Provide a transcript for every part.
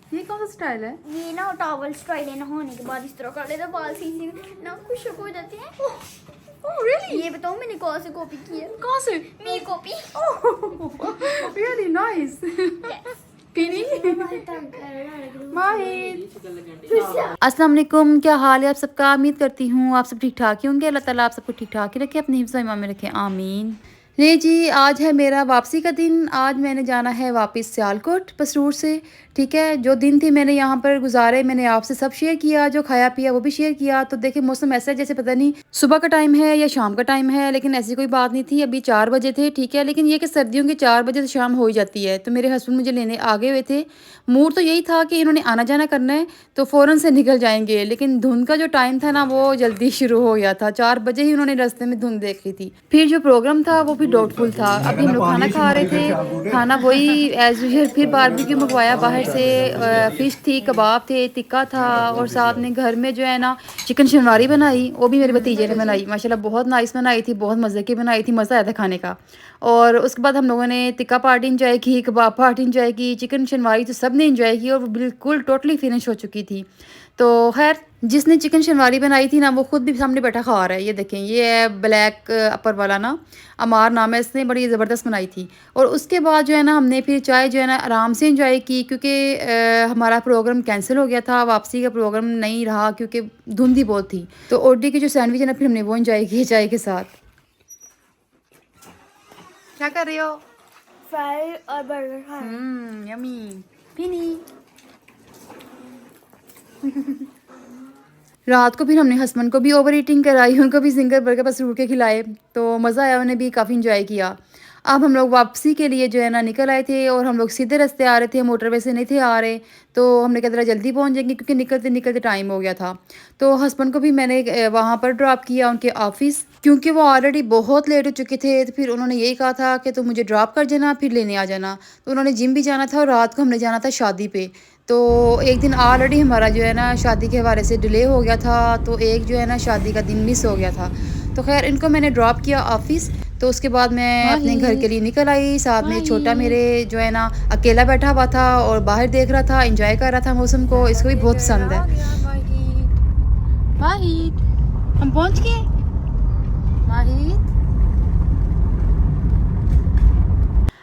ये कौन सा स्टाइल है? ये ना टॉवल स्टाइल है, नहाने के बाद इस तरह कर लेते बाल सीधे ना खुशक हो जाते हैं। Oh really? ये बताओ मैंने कहाँ से कॉपी की है? कहाँ से? मेरी कॉपी। Really nice. पीनी माहिर। अस्सलाम वालेकुम, क्या हाल है आप सबका? उम्मीद करती हूँ आप सब ठीक ठाक ही होंगे। अल्लाह ताला आप सबको ठीक ठाक ही रखे, अपने हिफ्ज़ व ईमान में रखे, आमीन। नहीं जी, आज है मेरा वापसी का दिन। आज मैंने जाना है वापस सियालकोट पसरूर से। ठीक है, जो दिन थे मैंने यहाँ पर गुजारे, मैंने आपसे सब शेयर किया, जो खाया पिया वो भी शेयर किया। तो देखिए मौसम ऐसा है जैसे पता नहीं सुबह का टाइम है या शाम का टाइम है, लेकिन ऐसी कोई बात नहीं थी। अभी 4 बजे थे, ठीक है, लेकिन ये कि सर्दियों के 4 बजे से शाम हो ही जाती है। तो मेरे हस्बैंड मुझे लेने आ गए हुए थे। मूड तो यही था कि इन्होंने आना जाना करना है तो फ़ौरन से निकल जाएंगे, लेकिन धुंध का जो टाइम था ना वो जल्दी शुरू हो गया था। 4 बजे ही उन्होंने रास्ते में धुंध देख ली थी। फिर जो प्रोग्राम था वो भी डाउटफुल था। अभी हम लोग खाना खा रहे थे, खाना वही एज यूजुअल। फिर बारबेक्यू मंगवाया बाहर से, फ़िश थी, कबाब थे, टिक्का था, और साथ में घर में जो है ना चिकन शनवारी बनाई, वो भी मेरे भतीजे ने बनाई। माशाल्लाह बहुत नाइस बनाई थी, बहुत मज़े की बनाई थी, मज़ा आया था खाने का। और उसके बाद हम लोगों ने टिक्का पार्टी इंजॉय की, कबाब पार्टी इंजॉय की, चिकन शनवारी तो सब ने इंजॉय की और वो बिल्कुल टोटली फिनिश हो चुकी थी। तो खैर जिसने चिकन शनवारी बनाई थी ना वो खुद भी सामने बैठा खा रहा है। ये देखें, ये है ब्लैक अपर वाला ना, अमार नाम है, इसने बड़ी ज़बरदस्त बनाई थी। और उसके बाद जो है ना हमने फिर चाय जो है ना आराम से इंजॉय की, क्योंकि हमारा प्रोग्राम कैंसिल हो गया था, वापसी का प्रोग्राम नहीं रहा क्योंकि धुंध ही बहुत थी। तो ओडी की जो सैंडविच है ना फिर हमने वो इंजॉय की चाय के साथ। क्या कर रही हो? फ्राई और बर्गर खाए। यमी पीनी। रात को फिर हमने हस्बैंड को भी ओवर ईटिंग कराई, उनको भी सिंगल बर्गर बस रूट के खिलाए, तो मज़ा आया, उन्हें भी काफ़ी इंजॉय किया। अब हम लोग वापसी के लिए जो है ना निकल आए थे और हम लोग सीधे रास्ते आ रहे थे, मोटरवे से नहीं थे आ रहे। तो हमने कहा जरा जल्दी पहुंच जाएंगे क्योंकि निकलते निकलते टाइम हो गया था। तो हस्बैंड को भी मैंने वहाँ पर ड्रॉप किया उनके ऑफिस, क्योंकि वो ऑलरेडी बहुत लेट हो चुके थे। तो फिर उन्होंने यही कहा था कि तुम मुझे ड्रॉप कर जाना फिर लेने आ जाना। तो उन्होंने जिम भी जाना था और रात को हमने जाना था शादी पे। तो एक दिन ऑलरेडी हमारा जो है ना शादी के हवाले से डिले हो गया था, तो एक जो है ना शादी का दिन मिस हो गया था। तो खैर इनको मैंने ड्रॉप किया ऑफिस। तो उसके बाद मैं अपने घर के लिए निकल आई। साथ में छोटा मेरे जो है ना अकेला बैठा हुआ था और बाहर देख रहा था, एंजॉय कर रहा था मौसम को, इसको भी बहुत पसंद है। माहिद, हम पहुंच गए। माहिद,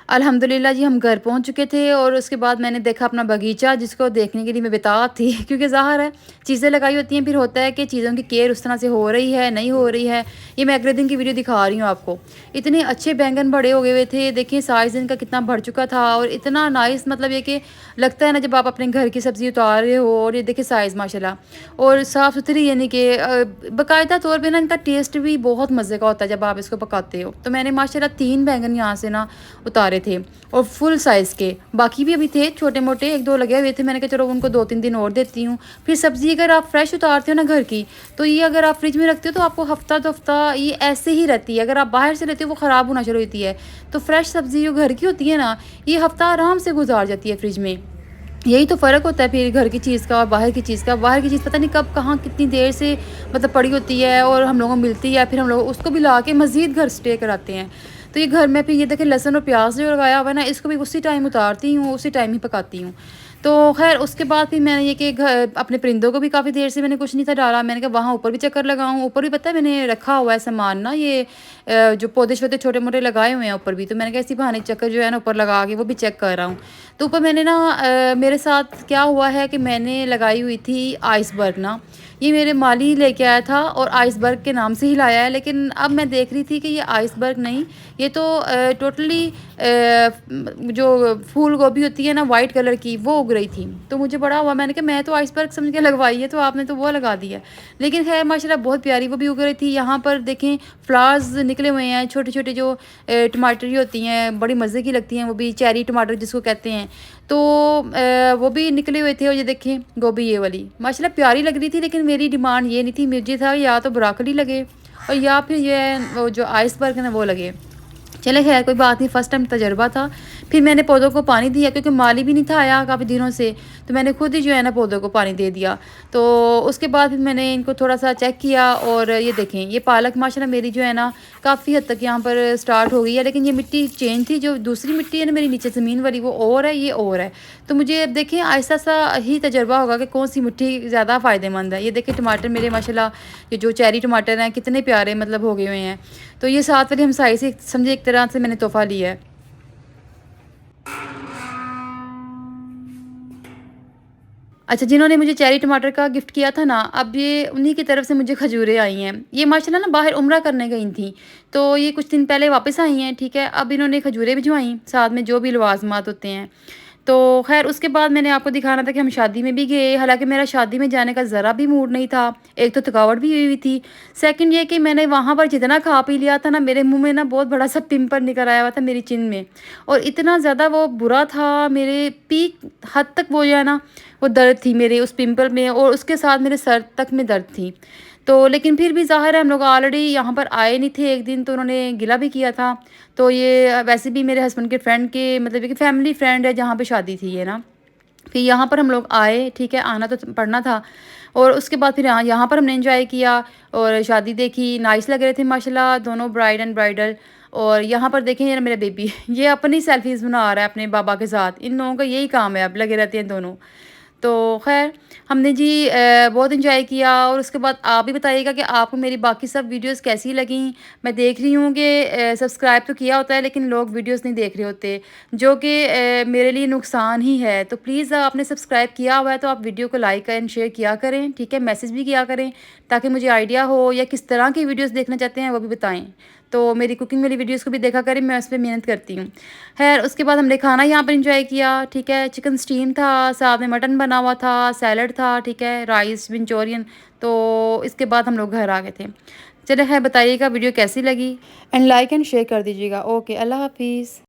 अल्हम्दुलिल्लाह जी हम घर पहुंच चुके थे। और उसके बाद मैंने देखा अपना बगीचा, जिसको देखने के लिए मैं बेताब थी क्योंकि ज़ाहिर है चीज़ें लगाई होती हैं, फिर होता है कि चीज़ों की केयर उस तरह से हो रही है नहीं हो रही है। ये मैं अगले दिन की वीडियो दिखा रही हूँ आपको। इतने अच्छे बैंगन बड़े हो गए हुए थे, देखिए साइज़ इनका कितना बढ़ चुका था और इतना नाइस, मतलब ये कि लगता है ना जब आप अपने घर की सब्ज़ी उतार रहे हो। और ये देखिए साइज़ माशाल्लाह और साफ़ सुथरी, यानी कि बाकायदा तौर पर ना इनका टेस्ट भी बहुत मज़े का होता है जब आप इसको पकाते हो। तो मैंने माशाल्लाह 3 बैंगन यहाँ से ना उतारे थे और फुल साइज़ के, बाकी भी अभी थे छोटे मोटे 1-2 लगे हुए थे। मैंने कहा चलो उनको 2-3 दिन और देती हूँ। फिर सब्ज़ी अगर आप फ्रेश उतारते हो ना घर की, तो ये अगर आप फ्रिज में रखते हो तो आपको हफ्ता दो हफ्ता ये ऐसे ही रहती है। अगर आप बाहर से लेते हो वो ख़राब होना शुरू होती है। तो फ्रेश सब्ज़ी जो घर की होती है ना, ये हफ्ता आराम से गुजार जाती है फ्रिज में। यही तो फ़र्क होता है फिर घर की चीज़ का और बाहर की चीज़ का। बाहर की चीज़ पता नहीं कब कहाँ कितनी देर से मतलब पड़ी होती है और हम लोगों को मिलती है, फिर हम लोग उसको भी ला के मज़ीद घर स्टे कराते हैं। तो ये घर में फिर ये देखें लहसुन और प्याज जो लगाया हुआ है ना, इसको भी उसी टाइम उतारती हूँ, उसी टाइम ही पकाती हूँ। तो खैर उसके बाद फिर मैंने ये कि घर अपने परिंदों को भी काफ़ी देर से मैंने कुछ नहीं था डाला। मैंने कहा वहाँ ऊपर भी चक्कर लगाऊँ, ऊपर भी पता है मैंने रखा हुआ है सामान ना, ये जो पौधे शौधे छोटे मोटे लगाए हुए हैं ऊपर भी। तो मैंने कहा इसी बहाने चक्कर जो है ना ऊपर लगा के वो भी चेक कर रहा हूँ। तो ऊपर मैंने ना मेरे साथ क्या हुआ है कि मैंने लगाई हुई थी आइसबर्ग ना, ये मेरे माली लेके आया था और आइसबर्ग के नाम से ही लाया है। लेकिन अब मैं देख रही थी कि ये आइसबर्ग नहीं, ये तो टोटली जो फूल गोभी होती है ना वाइट कलर की, वो उग रही थी। तो मुझे बड़ा हुआ, मैंने कहा मैं तो आइसबर्ग समझ के लगवाई है, तो आपने तो वो लगा दिया। लेकिन खैर माशाल्लाह बहुत प्यारी वो भी उग रही थी। यहाँ पर देखें फ्लावर्स निकले हुए हैं छोटे छोटे, जो टमाटरी होती हैं बड़ी मज़े की लगती हैं, वो भी चेरी टमाटर जिसको कहते हैं। तो वो भी निकले हुए थे। और ये देखें गोभी ये वाली माशाल्लाह प्यारी लग रही थी, लेकिन मेरी डिमांड ये नहीं थी, मुझे था या तो ब्रोकली लगे और या फिर ये वो जो आइसबर्ग है ना वो लगे। चले खैर कोई बात नहीं, फ़र्स्ट टाइम तजुर्बा था। फिर मैंने पौधों को पानी दिया क्योंकि माली भी नहीं था आया काफ़ी दिनों से, तो मैंने खुद ही जो है ना पौधों को पानी दे दिया। तो उसके बाद फिर मैंने इनको थोड़ा-सा चेक किया और ये देखें ये पालक माशाल्लाह मेरी जो है ना काफ़ी हद तक यहाँ पर स्टार्ट हो गई है। लेकिन ये मिट्टी चेंज थी, जो दूसरी मिट्टी है ना मेरी नीचे ज़मीन वाली वो और है, ये और है। तो मुझे अब देखें आहिस्ता-आहिस्ता ही तजुर्बा होगा कि कौन-सी मिट्टी ज़्यादा फ़ायदेमंद है। ये देखें टमाटर मेरे माशाल्लाह ये जो चेरी टमाटर हैं कितने प्यारे मतलब हो गए हुए हैं। तो ये साथ वाली हमसाई से समझे एक तरह से मैंने तोहफ़ा लिया है। अच्छा, जिन्होंने मुझे चेरी टमाटर का गिफ्ट किया था ना, अब ये उन्हीं की तरफ से मुझे खजूरें आई हैं। ये माशाल्लाह ना बाहर उम्रा करने गई थी, तो ये कुछ दिन पहले वापस आई हैं, ठीक है। अब इन्होंने खजूरें भिजवाईं, साथ में जो भी लवाज़मात होते हैं। तो ख़ैर उसके बाद मैंने आपको दिखाना था कि हम शादी में भी गए, हालाँकि मेरा शादी में जाने का ज़रा भी मूड नहीं था। एक तो थकावट भी हुई हुई थी, सेकंड ये कि मैंने वहाँ पर जितना खा पी लिया था ना, मेरे मुँह में ना बहुत बड़ा-सा पिंपल निकल आया हुआ था मेरी चिन में, और इतना ज़्यादा वो बुरा था, मेरे पीक हद तक वो जो है ना, वो दर्द थी मेरे उस पिंपल में, और उसके साथ मेरे सर तक में दर्द थी। तो लेकिन फिर भी ज़ाहिर है हम लोग ऑलरेडी यहाँ पर आए नहीं थे एक दिन, तो उन्होंने गिला भी किया था। तो ये वैसे भी मेरे हस्बैंड के फ्रेंड के मतलब कि फैमिली फ्रेंड है जहाँ पे शादी थी ये ना। फिर यहाँ पर हम लोग आए, ठीक है, आना तो पड़ना था। और उसके बाद फिर यहाँ पर हमने एंजॉय किया और शादी देखी, नाइस लग रहे थे माशाल्लाह दोनों ब्राइड एंड ब्राइडल। और यहाँ पर देखें ये मेरा बेबी ये अपनी सेल्फीज़ बना रहा है अपने बाबा के साथ, इन लोगों का यही काम है, अब लगे रहते हैं दोनों। तो ख़ैर हमने जी बहुत एंजॉय किया। और उसके बाद आप भी बताइएगा कि आपको मेरी बाकी सब वीडियोस कैसी लगीं। मैं देख रही हूँ कि सब्सक्राइब तो किया होता है लेकिन लोग वीडियोस नहीं देख रहे होते, जो कि मेरे लिए नुकसान ही है। तो प्लीज़ आपने सब्सक्राइब किया हुआ है तो आप वीडियो को लाइक एंड शेयर किया करें, ठीक है, मैसेज भी किया करें ताकि मुझे आइडिया हो, या किस तरह की वीडियोस देखना चाहते हैं वो भी बताएं। तो मेरी कुकिंग वाली वीडियोस को भी देखा करें, मैं उस पे मेहनत करती हूँ। खैर उसके बाद हमने खाना यहाँ पर एंजॉय किया, ठीक है, चिकन स्टीम था, साथ में मटन बना हुआ था, सैलड था, ठीक है, राइस मंचूरियन। तो इसके बाद हम लोग घर आ गए थे। चलिए खैर बताइएगा वीडियो कैसी लगी, एंड लाइक एंड शेयर कर दीजिएगा। ओके, अल्लाह हाफिज़।